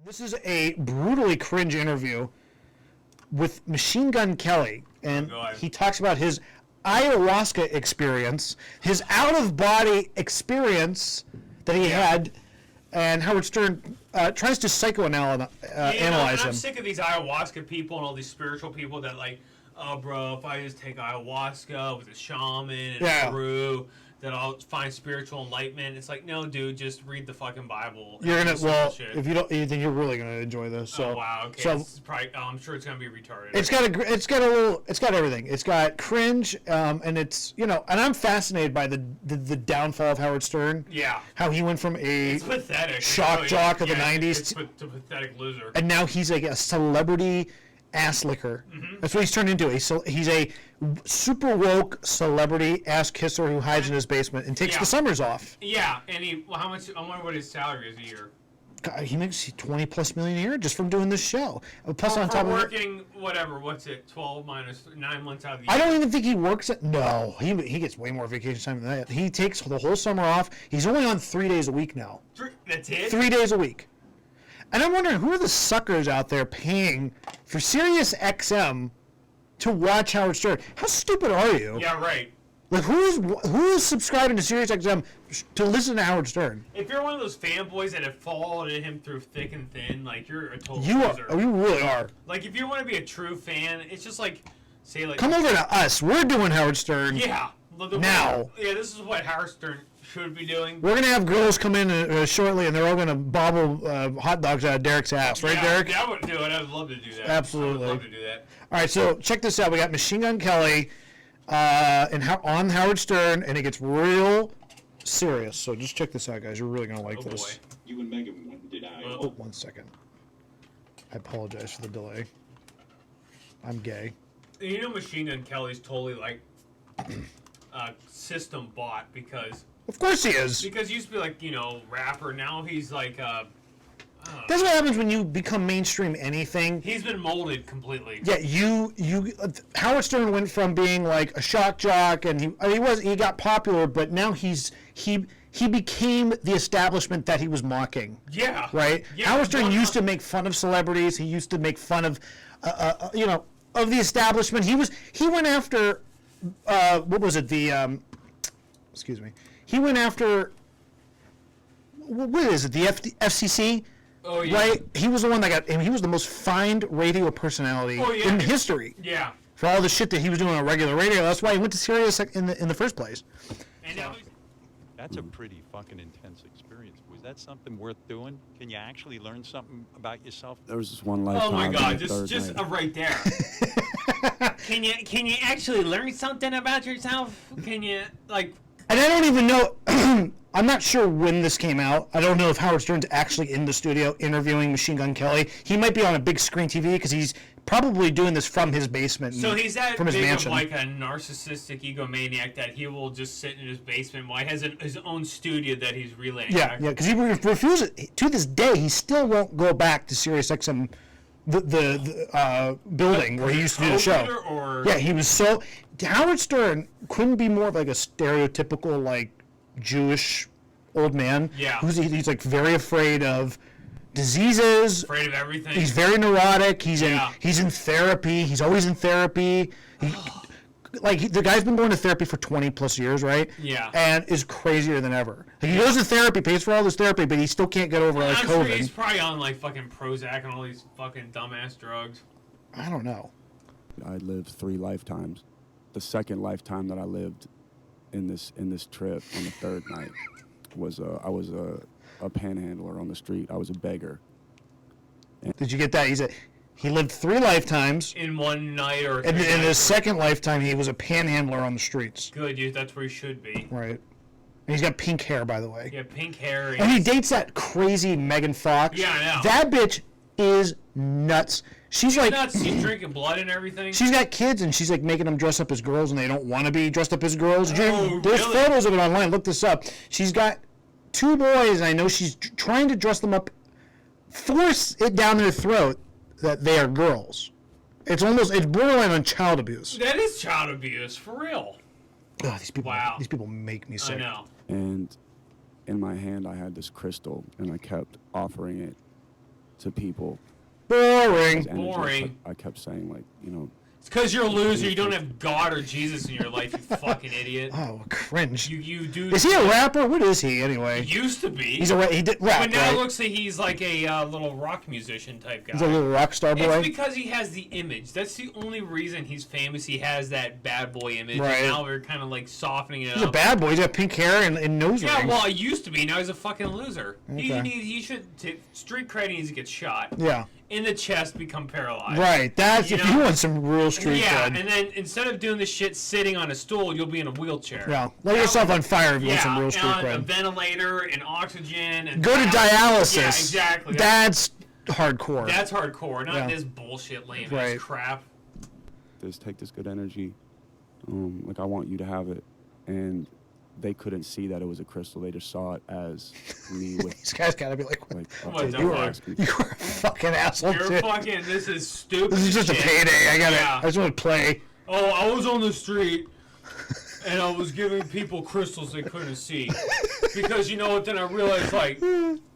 This is a brutally cringe interview with Machine Gun Kelly, and he talks about his ayahuasca experience, his out-of-body experience that he had, and Howard Stern tries to psychoanalyze him. I'm sick of these ayahuasca people and all these spiritual people that like, oh, bro, if I just take ayahuasca with a shaman and a guru, that I'll find spiritual enlightenment. It's like, no, dude, just read the fucking Bible. You're gonna if you don't, then you're really gonna enjoy this. So, oh wow, okay. So this is probably, I'm sure it's gonna be retarded. It's got everything. It's got cringe, and it's and I'm fascinated by the downfall of Howard Stern. Yeah. How he went from it's pathetic. shock jock of the '90s to a pathetic loser, and now he's like a celebrity ass licker. Mm-hmm. That's what he's turned into. He's a super woke celebrity ass kisser who hides in his basement and takes the summers off. Yeah, and how much? I wonder what his salary is a year. God, he makes $20+ million a year just from doing this show. Plus, on top of working whatever, what's it? 12 minus 9 months out of the year. I don't even think he works it. No, he gets way more vacation time than that. He takes the whole summer off. He's only on 3 days a week now. That's it. 3 days a week. And I'm wondering, who are the suckers out there paying for Sirius XM to watch Howard Stern? How stupid are you? Yeah, right. Like, who's subscribing to Sirius XM to listen to Howard Stern? If you're one of those fanboys that have followed him through thick and thin, like, you're a total loser. You really are. Like, if you want to be a true fan, it's just like, say, like... Come over to us. We're doing Howard Stern. Yeah. Now. Yeah, this is what Howard Stern should be doing. We're going to have girls come in shortly, and they're all going to bobble hot dogs out of Derek's ass. Right, Derek? Yeah, I would do it. I'd love to do that. Absolutely. I would love to do that. All right, so check this out. We got Machine Gun Kelly on Howard Stern, and it gets real serious. So just check this out, guys. You're really going to like this. Boy. You and Megan went did I? Oh, 1 second. I apologize for the delay. I'm gay. You know Machine Gun Kelly's totally like system bought because... Of course he is. Because he used to be like, rapper. Now he's like... That's what happens when you become mainstream anything. He's been molded completely. Yeah, Howard Stern went from being like a shock jock, and he got popular, but now he became the establishment that he was mocking. Yeah. Right? Yeah, Howard Stern used to make fun of celebrities. He used to make fun of of the establishment. He went after what was it? Excuse me. He went after what is it? The FCC? Oh, yeah. Right? He was the one that he was the most fined radio personality in history. Yeah. For all the shit that he was doing on regular radio. That's why he went to Sirius in the first place. And now that's a pretty fucking intense experience. Was that something worth doing? Can you actually learn something about yourself? There was this one lifetime. Oh my God! Just right there. Can you actually learn something about yourself? Can you like? And I don't even know. I'm not sure when this came out. I don't know if Howard Stern's actually in the studio interviewing Machine Gun Kelly. He might be on a big screen TV because he's probably doing this from his basement. So he's that from his big mansion. Of like a narcissistic egomaniac that he will just sit in his basement while he has his own studio that he's relaying. Yeah, because he refuses. To this day, he still won't go back to Sirius XM, the building where he used to do the show. Yeah, he was so... Howard Stern couldn't be more of like a stereotypical like Jewish old man. Yeah. He's like very afraid of diseases. Afraid of everything. He's very neurotic. He's in therapy. He's always in therapy. The guy's been going to therapy for 20+ years, right? Yeah. And is crazier than ever. Like, he goes to therapy, pays for all this therapy, but he still can't get over like I'm COVID. Sure he's probably on like fucking Prozac and all these fucking dumbass drugs. I don't know. I lived 3 lifetimes. The second lifetime that I lived in this trip on the third night was I was a panhandler on the street. I was a beggar. Did you get that? He lived 3 lifetimes. In one night or... And in his second lifetime, he was a panhandler on the streets. Good, dude. That's where he should be. Right. And he's got pink hair, by the way. Yeah, pink hair. And he dates that crazy Megan Fox. Yeah, I know. That bitch is nuts. She's like nuts. She's drinking blood and everything. She's got kids, and she's like making them dress up as girls, and they don't want to be dressed up as girls. Oh, There's really? photos of it online. Look this up. She's got 2 boys. I know she's trying to dress them up, force it down their throat that they are girls. It's borderline on child abuse. That is child abuse, for real. Oh, these people! Wow. These people make me sick. I know. And in my hand, I had this crystal, and I kept offering it to people. Boring. His energy, Boring. I kept saying, like, you know. It's because you're a loser. You don't have God or Jesus in your life, you fucking idiot. Oh, cringe. You do. Is he a rapper? What is he anyway? He used to be. He did rap, But now right? it looks like he's like a little rock musician type guy. He's a little rock star boy. It's because he has the image. That's the only reason he's famous. He has that bad boy image. Right. And now we're kind of like softening it up. He's a bad boy. He's got pink hair and nose Yeah, rings. well, he used to be. Now he's a fucking loser. Okay. He should street cred needs to get shot Yeah. in the chest, become paralyzed. Right. That's You if know? you want some real street Yeah, cred. and then instead of doing this shit sitting on a stool, you'll be in a wheelchair. Yeah. Light yourself on fire if you want some real street and a cred. ventilator and oxygen. And Go to dialysis. Yeah, exactly. That's hardcore. That's hardcore, not Yeah. this bullshit lame Right. ass crap. Just take this good energy. Like, I want you to have it. And they couldn't see that it was a crystal. They just saw it as me with, These guys gotta be like, What dude, the you are fuck? a fucking asshole, You're dude. fucking. This is stupid. This is just a shit. payday. I Yeah. just want to play. Oh, I was on the street and I was giving people crystals they couldn't see. Because you know what? Then I realized, like,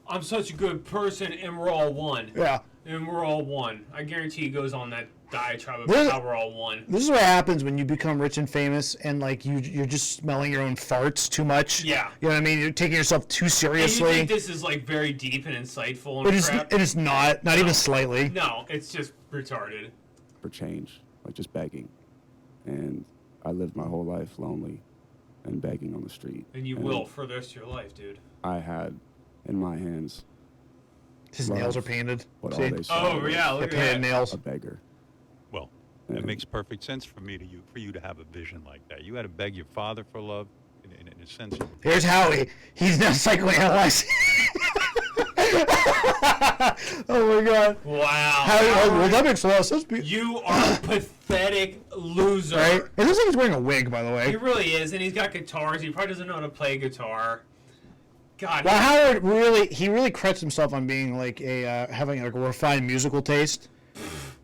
I'm such a good person and we're all one. Yeah. And we're all one. I guarantee he goes on that diatribe This- about how we're all one. This is what happens when you become rich and famous, and like you're just smelling your own farts too much. Yeah. You know what I mean? You're taking yourself too And you seriously. think this is like very deep and insightful and It is. crap? It is not even slightly. No, it's just retarded. for change, like just begging. And I lived my whole life lonely and begging on the street. And you will for the rest of your life, dude. I had in my hands His love, nails are painted. what See? all they saw Oh, was yeah, They're look at painted that. nails. a beggar. Well, it makes perfect sense for you to have a vision like that. You had to beg your father for love, in a sense. Here's Howie. He's now psychoanalyzing. Oh my god. Wow. Howie, well, that makes a lot of sense. You are a pathetic loser. Right? It looks like he's wearing a wig, by the He way. really is, and he's got guitars. He probably doesn't know how to play guitar. God. Well, Howard really credits himself on being like having like a refined musical taste,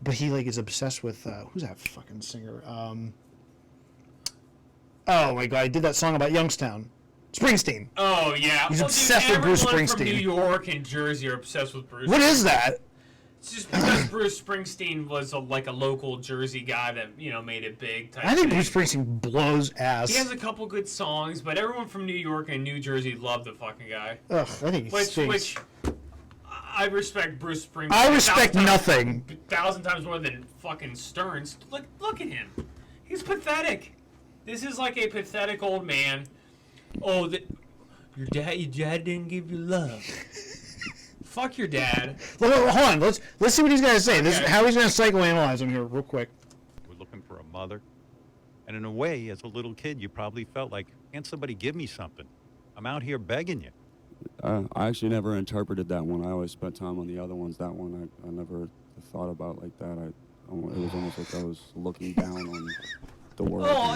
but he like is obsessed with who's that fucking singer? Oh my god, he did that song about Youngstown, Springsteen. Oh yeah. He's obsessed with Bruce everyone from Springsteen. New York and Jersey are obsessed with Bruce. What is that? It's just because Bruce Springsteen was like a local Jersey guy that made it big. Type I think thing. Bruce Springsteen blows ass. He has a couple good songs, but everyone from New York and New Jersey loved the fucking guy. Ugh, I think he stinks. Which I respect Bruce Springsteen. I respect 1,000 times- nothing. 1,000 times more than fucking Stearns. Look at him. He's pathetic. This is like a pathetic old man. Oh, your dad didn't give you love. Fuck your dad. Hold on, let's see what he's gonna say. This is Okay. how he's gonna psychoanalyze him here, real quick. We're looking for a mother. And in a way, as a little kid, you probably felt like, can't somebody give me something? I'm out here begging you. I actually never interpreted that one. I always spent time on the other ones. That one I never thought about like that. It was almost like I was looking down on the world. Oh,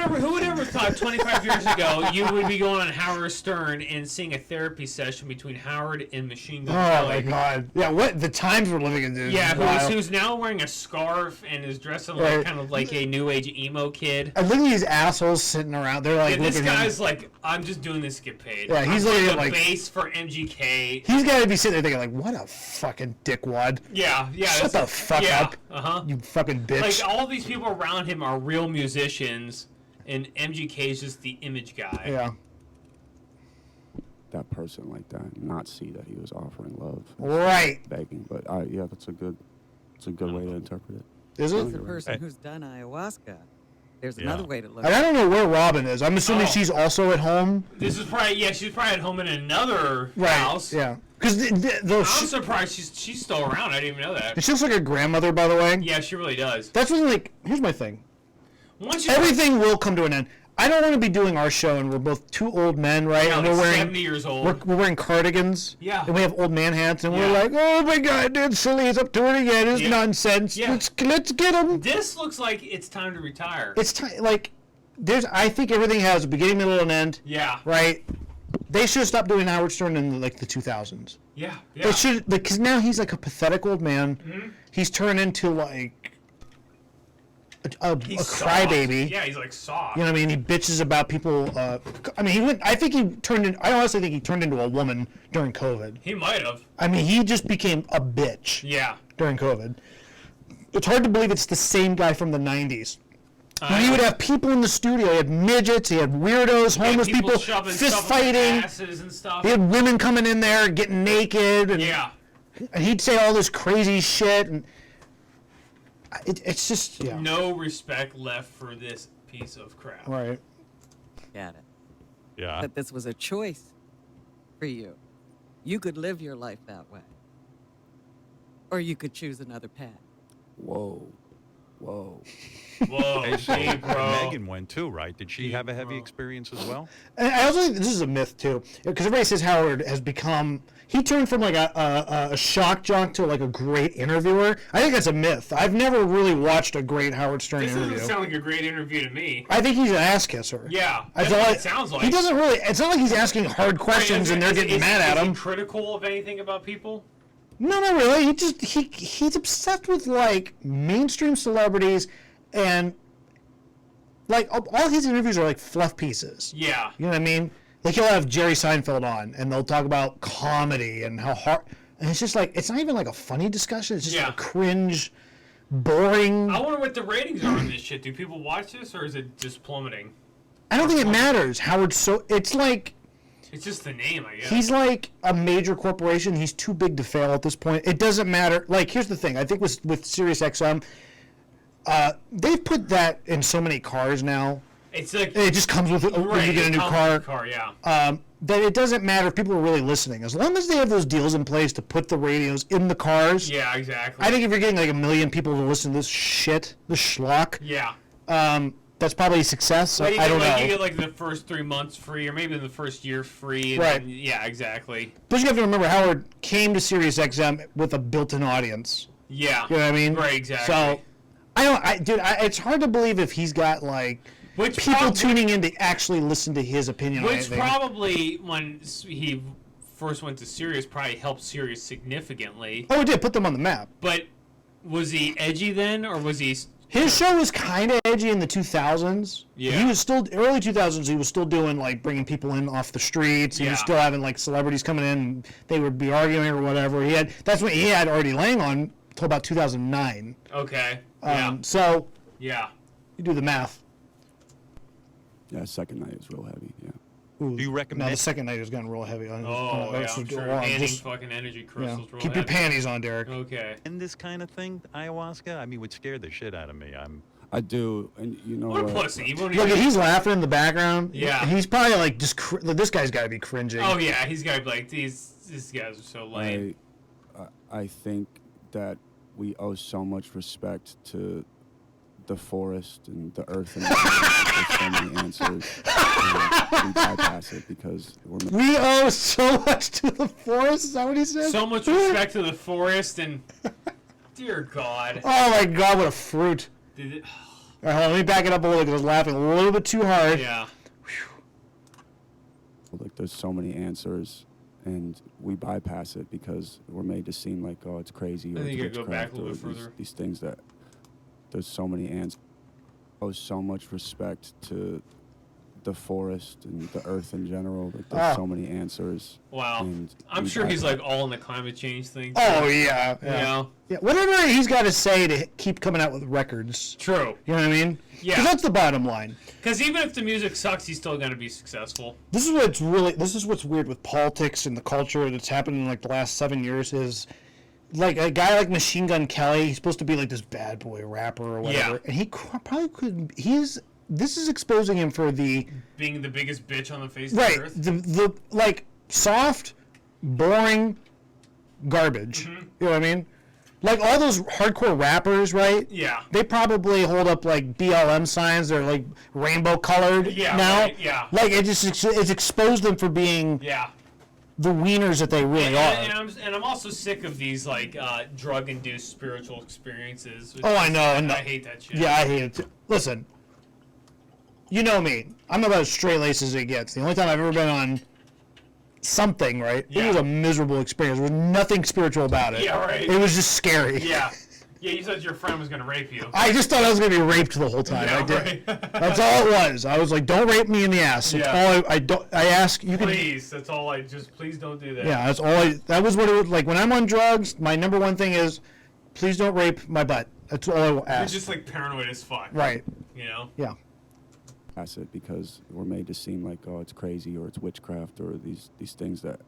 who would ever thought 25 years ago you would be going on Howard Stern and seeing a therapy session between Howard and Machine Gun Oh Kelly? my god. Yeah, what the times we're living in, dude. Yeah, Wow. who's now wearing a scarf and is dressing Right. like kind of like a new age emo kid. And look at these assholes sitting around. They're like, Yeah, this looking at him. guy's like, I'm just doing this to get paid. Yeah, he's I'm looking the at, like- bass for MGK. He's got to be sitting there thinking, like, what a fucking dickwad. Yeah. Shut the fuck up, Uh-huh. you fucking bitch. Like, all these people around him are real musicians, and MGK is just the image guy. Yeah. That person like that, not see that he was offering love, Right. begging. But yeah, that's a good way to interpret it. Is As it? a person Hey. who's done ayahuasca, there's Yeah. another way to look And I at don't know where Robin is. I'm assuming Oh. she's also at home. This is probably, she's probably at home in another Right. house. Yeah. Because I'm surprised she's still around. I didn't even know that. she looks like a grandmother, by the way. Yeah, she really does. That's what, like, here's my thing. Once you Everything will come to an end. I don't want to be doing our show, and we're both two old men, right? Yeah, And like we're wearing 70 years old. We're wearing cardigans. Yeah. And we have old man hats, and we're Yeah. like, oh my god, dude, silly, he's up to it again. It's Yeah. nonsense. Yeah. Let's get him. This looks like it's time to retire. It's time. Like, I think everything has a beginning, middle, and end. Yeah. Right. They should have stopped doing Howard Stern in like the 2000s. Yeah. They should, because now he's like a pathetic old man. Mm-hmm. He's turned into like He's crybaby. Yeah, he's like soft. You know what I mean? He bitches about people. I mean, he went. I think he turned in. I honestly think he turned into a woman during COVID. He might have. I mean, he just became a bitch. Yeah. During COVID, it's hard to believe it's the same guy from the '90s. He would have people in the studio. He had midgets. He had weirdos, homeless people fist fighting. And stuff. He had women coming in there getting naked. And, yeah. And he'd say all this crazy shit, and it's just no respect left for this piece of crap. Right. Got it. Yeah. But this was a choice for you. You could live your life that way. Or you could choose another path. Whoa. Whoa, Hey, so hey, bro. Megan went too, right? Did she have a heavy experience as well? And I also think this is a myth too, because everybody says Howard has become. He turned from like a shock jock to like a great interviewer. I think that's a myth. I've never really watched a great Howard Stern This interview. doesn't sound like a great interview to me. I think he's an ass kisser. Yeah, that's what all it sounds like. He doesn't really. It's not like he's asking hard questions and they're getting mad at him. Is he critical of anything about people? No, not really. He's obsessed with like mainstream celebrities, and like all his interviews are like fluff pieces. Yeah. You know what I mean? Like he'll have Jerry Seinfeld on, and they'll talk about comedy and how hard. And it's just like it's not even like a funny discussion. It's just like a cringe, boring. I wonder what the ratings are on this shit. Do people watch this, or is it just plummeting? I don't think it matters. Howard's it's like. It's just the name, I guess. He's like a major corporation. He's too big to fail at this point. It doesn't matter. Like, here's the thing. I think with SiriusXM, they've put that in so many cars now. It's like it just comes with it when you get a new car. Yeah. That it doesn't matter if people are really listening. As long as they have those deals in place to put the radios in the cars. Yeah, exactly. I think if you're getting like 1 million people to listen to this shit, this schlock. Yeah. That's probably a success. Well, I don't know. You get like the first 3 months free, or maybe the first year free. And right. Then, yeah, exactly. But you have to remember, Howard came to SiriusXM with a built-in audience. Yeah. You know what I mean? Right, exactly. So, it's hard to believe if he's got like people tuning in to actually listen to his opinion on anything. Which probably, when he first went to Sirius, probably helped Sirius significantly. Oh, it did put them on the map. But was he edgy then, or was he? His show was kind of edgy in the 2000s. Yeah. He was still, early 2000s, he was still doing, like, bringing people in off the streets. He was still having, like, celebrities coming in, and they would be arguing or whatever. That's what he had already laying on until about 2009. Okay. So, yeah. You do the math. Yeah, second night is real heavy, yeah. Ooh, do you recommend? No, the second night has gotten real heavy. I'm sure. Fucking energy crystals. Keep your panties on, Derek. Okay. And this kind of thing, ayahuasca, I mean, would scare the shit out of me. I do, and you know what a pussy. Look, he's laughing in the background. Yeah. And he's probably like just. This guy's got to be cringing. Oh yeah, he's got to be like these guys are so lame. I think that we owe so much respect to the forest and the earth and there's so many answers. We bypass it because we owe so much to the forest. Is that what he said? So much respect to the forest and dear God. Oh my God, what a fruit! All right, hold on, let me back it up a little because I was laughing a little bit too hard. Yeah. Like there's so many answers, and we bypass it because we're made to seem like it's crazy. I think you go back a little bit further. These things that. There's so many answers. I owe so much respect to the forest and the earth in general. Like there's so many answers. Wow. I'm sure he's like all in the climate change thing. Oh yeah. You know? Yeah. Whatever he's got to say to keep coming out with records. True. You know what I mean? Yeah. Because that's the bottom line. Because even if the music sucks, he's still going to be successful. This is what's weird with politics and the culture that's happened in like the last 7 years is. Like a guy like Machine Gun Kelly, he's supposed to be like this bad boy rapper or whatever, and he probably could. This is exposing him for being the biggest bitch on the face of the earth. The like soft, boring garbage. You know what I mean? Like all those hardcore rappers, right? Yeah. They probably hold up like BLM signs. They're like rainbow colored now. Right, yeah. Like it's exposed them for being. Yeah. The wieners that they really are. And I'm also sick of these like drug-induced spiritual experiences. Oh, I know. I hate that shit. Yeah, I hate it too. Listen, you know me. I'm about as straight laced as it gets. The only time I've ever been on something, right? Yeah. It was a miserable experience. There was nothing spiritual about it. Yeah, right. It was just scary. Yeah. Yeah, you said your friend was gonna rape you. I just thought I was gonna be raped the whole time. Yeah, I did. right. That's all it was. I was like, don't rape me in the ass. That's all I don't. I ask you can. Please, that's all I just. Please don't do that. Yeah, that's all. That was what it was like when I'm on drugs. My number one thing is, please don't rape my butt. That's all I ask. You're just like paranoid as fuck. Right. You know. Yeah. It because we're made to seem like, oh, it's crazy or it's witchcraft or these things that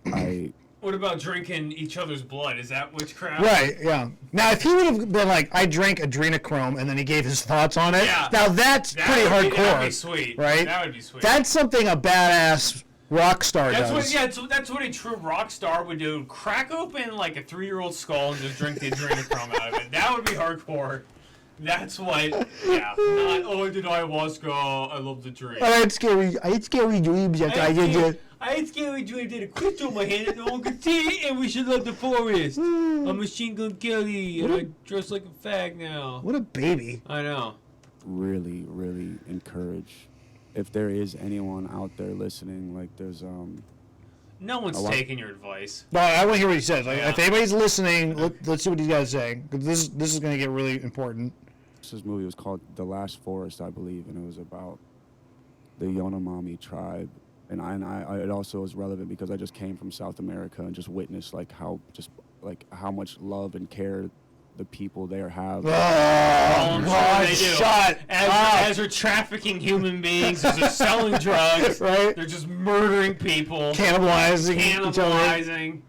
I. What about drinking each other's blood? Is that witchcraft? Right, yeah. Now, if he would have been like, I drank adrenochrome, and then he gave his thoughts on it, Yeah. now that's pretty hardcore. That would be sweet. Right? That would be sweet. That's something a badass rock star That's does. what, yeah, that's what a true rock star would do. Crack open like a 3-year-old skull and just drink the adrenochrome out of it. That would be hardcore. That's what, yeah. Not, oh, I did ayahuasca, I love the drink. I had scary dreams after I did it. I had scary dreams. I had a crystal in my hand and no one could see it, and we should love the forest. I'm Machine Gun Kelly, and I dress like a fag now. What a baby. I know. Really, really encourage. If there is anyone out there listening, like there's No one's taking your advice. Well, I want to hear what he says. Like, Yeah. if anybody's listening, let's see what he's got to say. 'Cause this is going to get really important. this movie was called The Last Forest, I believe, and it was about the Yanomami tribe. And it also was relevant because I just came from South America and just witnessed how much love and care the people there have. Oh, I'm sure God, they do. shut As they're trafficking human beings, as they're selling drugs, Right. they're just murdering people, Cannibalizing each other. cannibalizing,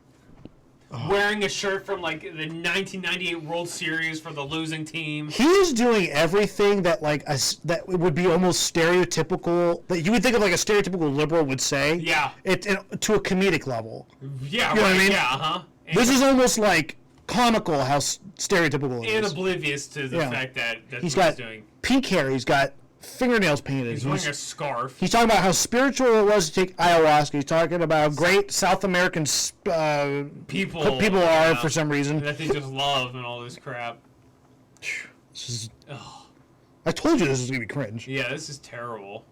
wearing a shirt from like the 1998 World Series for the losing team. He is doing everything that that would be almost stereotypical, that you would think of like a stereotypical liberal would say. Yeah. To a comedic level. Yeah, You know what I right. mean? Yeah, uh-huh. This is almost like comical how stereotypical it And is. oblivious to the Yeah. fact that that's He's what got he's doing. pink hair. He's got fingernails painted. He's wearing a scarf. He's talking about how spiritual it was to take ayahuasca. He's talking about how great South American People are for some reason. that they just love and all this crap. This is, Oh, I told you this was gonna be cringe. yeah, this is terrible.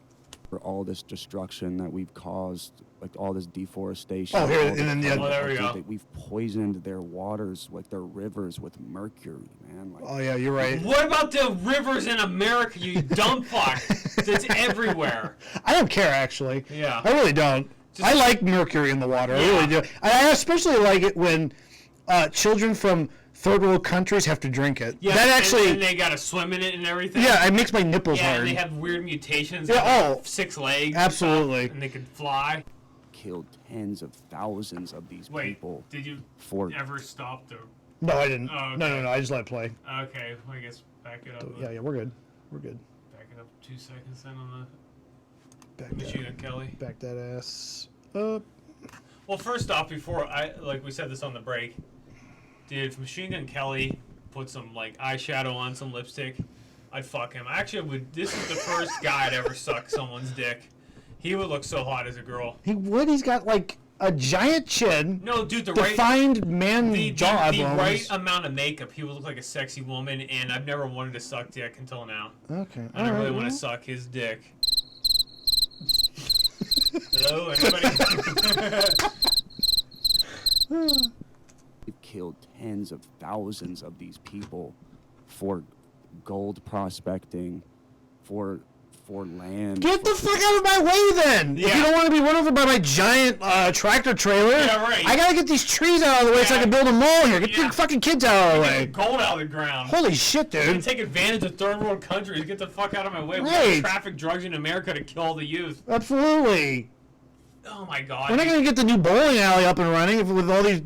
For all this destruction that we've caused, like all this deforestation. Oh, here, all and the then the chemical other- there we go. that we've poisoned their waters, like their rivers, with mercury, man. Like, Oh yeah, you're right. What about the rivers in America, you dumb fuck? That's everywhere. I don't care actually. Yeah. I really don't. I like mercury in the water. I really do. I especially like it when children from third world countries have to drink it. Yeah, That actually, and they gotta swim in it and everything. yeah, it makes my nipples Yeah, hard. and they have weird mutations. Yeah, They have, oh, 6 legs. and absolutely. stuff, and they can fly. killed tens of thousands of these Wait, people did you for ever stop the? No, I didn't. Oh, okay. No. I just let it play. Okay, well, I guess back it up. Yeah, we're good. We're good. Back it up 2 seconds then on Back the Machine Gun Kelly. back that ass up. Well, first off, before we said this on the break, dude, if Machine Gun Kelly put some like eyeshadow on, some lipstick, I'd fuck him. Actually, this is the first guy I'd ever suck someone's dick. He would look so hot as a girl. He would. He's got like a giant chin. No, dude, Defined man the jaw right bones. amount of makeup, he would look like a sexy woman, and I've never wanted to suck dick until now. Okay. I don't really want to suck his dick. Hello, anybody? We've killed tens of thousands of these people for gold prospecting, for land. Get the fuck out of my way then! If Yeah. you don't want to be run over by my giant tractor trailer, Yeah, right. I gotta get these trees out of the way so I Yeah. can build a mall here. Get Yeah. the fucking kids out of the Get way. the gold out of the ground. Holy shit, You dude. take advantage of third world countries. Get the fuck out of my way. We Right. got traffic drugs in America to kill the youth. Absolutely. Oh my god. We're not gonna get the new bowling alley up and running with all these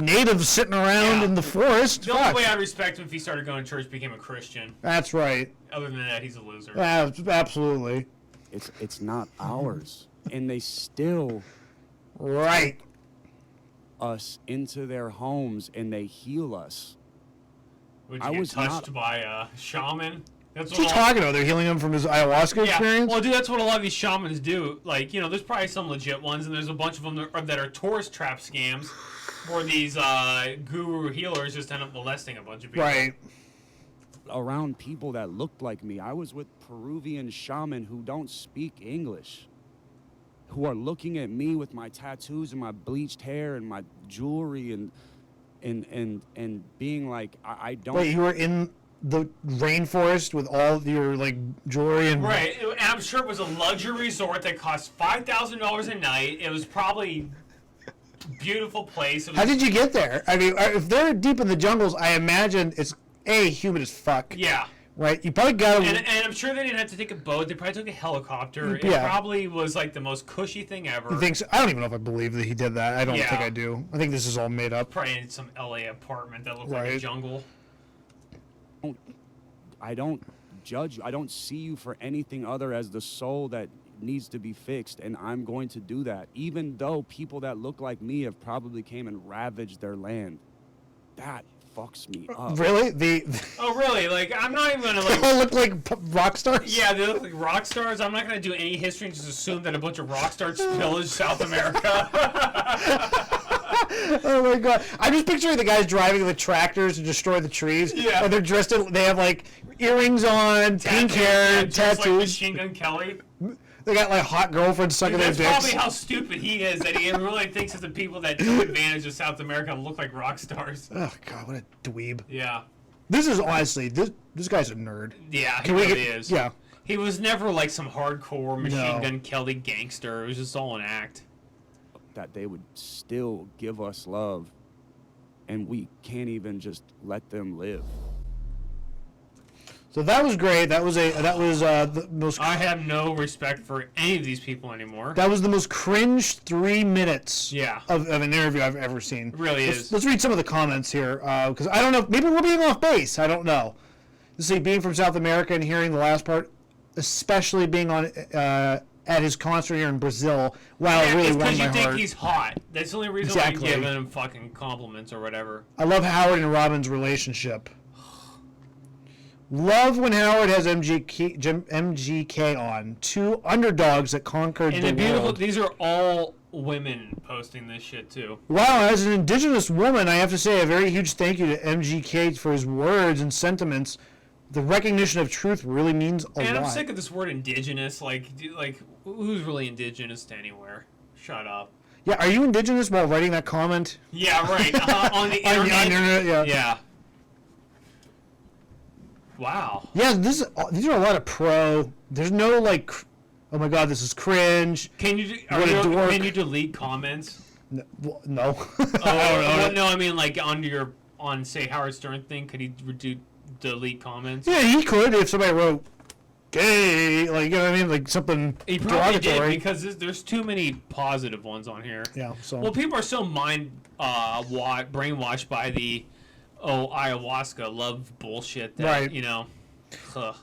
natives sitting around Yeah. in the forest. The Fuck. only way I'd respect him if he started going to church, became a Christian. That's right. Other than that, he's a loser. Absolutely. It's not ours, and they still Right. us into their homes and they heal us. Would I you get was touched not- by a shaman? That's What's he what talking about? They're healing him from his ayahuasca experience? Well, dude, that's what a lot of these shamans do. Like, you know, there's probably some legit ones, and there's a bunch of them that are tourist trap scams, where these guru healers just end up molesting a bunch of people. Right. Around people that looked like me. I was with Peruvian shaman who don't speak English, who are looking at me with my tattoos and my bleached hair and my jewelry, and and being like, I don't. Wait, you were in the rainforest with all of your like jewelry and Right, and I'm sure it was a luxury resort that cost $5,000 a night. It was probably beautiful place. It was, How did you get there? I mean, if they're deep in the jungles, I imagine it's humid as fuck. Yeah. Right? You probably got to... And I'm sure they didn't have to take a boat. They probably took a helicopter. It Yeah. probably was like the most cushy thing ever. You think so? I don't even know if I believe that he did that. I don't Yeah. think I do. I think this is all made up. Probably in some LA apartment that looked like a Right. jungle. I don't judge you. I don't see you for anything other as the soul that needs to be fixed, and I'm going to do that, even though people that look like me have probably came and ravaged their land. That fucks me up. Really? Oh, really? Like, I'm not even gonna They all look like rock stars? Yeah, they look like rock stars. I'm not gonna do any history and just assume that a bunch of rock stars pillaged South America. Oh my god. I'm just picturing the guys driving the tractors to destroy the trees. Yeah. And they're dressed in, they have like earrings on, pink hair, just like tattoos. Machine Gun Kelly. They got like hot girlfriends sucking their That's dicks. probably how stupid he is that he really thinks that the people that took advantage of South America look like rock stars. Oh god, what a dweeb. Yeah. This is honestly, this guy's a nerd. Yeah, he Can we really get- is. Yeah. He was never like some hardcore Machine No. Gun Kelly gangster. It was just all an act. That they would still give us love, and we can't even just let them live. So that was great. That was the most I have no respect for any of these people anymore. that was the most cringe 3 minutes Yeah. of an interview I've ever seen. It really let's, is. Let's read some of the comments here because I don't know. Maybe we're being off base. I don't know. Let's see. Being from South America and hearing the last part, especially being on at his concert here in Brazil. Wow, it really it's warmed because my you think heart. he's hot. That's the only reason Exactly. why I'm giving him fucking compliments or whatever. I love Howard and Robin's relationship. Love when Howard has MGK on. Two underdogs that conquered And the the beautiful, world. these are all women posting this shit too. Wow, as an indigenous woman, I have to say a very huge thank you to MGK for his words and sentiments. The recognition of truth really means a And lot. I'm sick of this word indigenous. Like who's really indigenous to anywhere? Shut up. Yeah, are you indigenous while writing that comment? Yeah, right. On the On the internet. internet, yeah. Yeah. Wow. Yeah, these are a lot of pro. There's no like, oh my god, this is cringe. Can you What a dork. can you delete comments? No. I don't know. Well, no, I mean like on say Howard Stern thing. Could he delete comments? Yeah, he could if somebody wrote gay, like, you know what I mean, like something He probably did derogatory. because there's too many positive ones on here. Yeah, so Well, people are so brainwashed by the ayahuasca love bullshit that Right. you know. Ugh.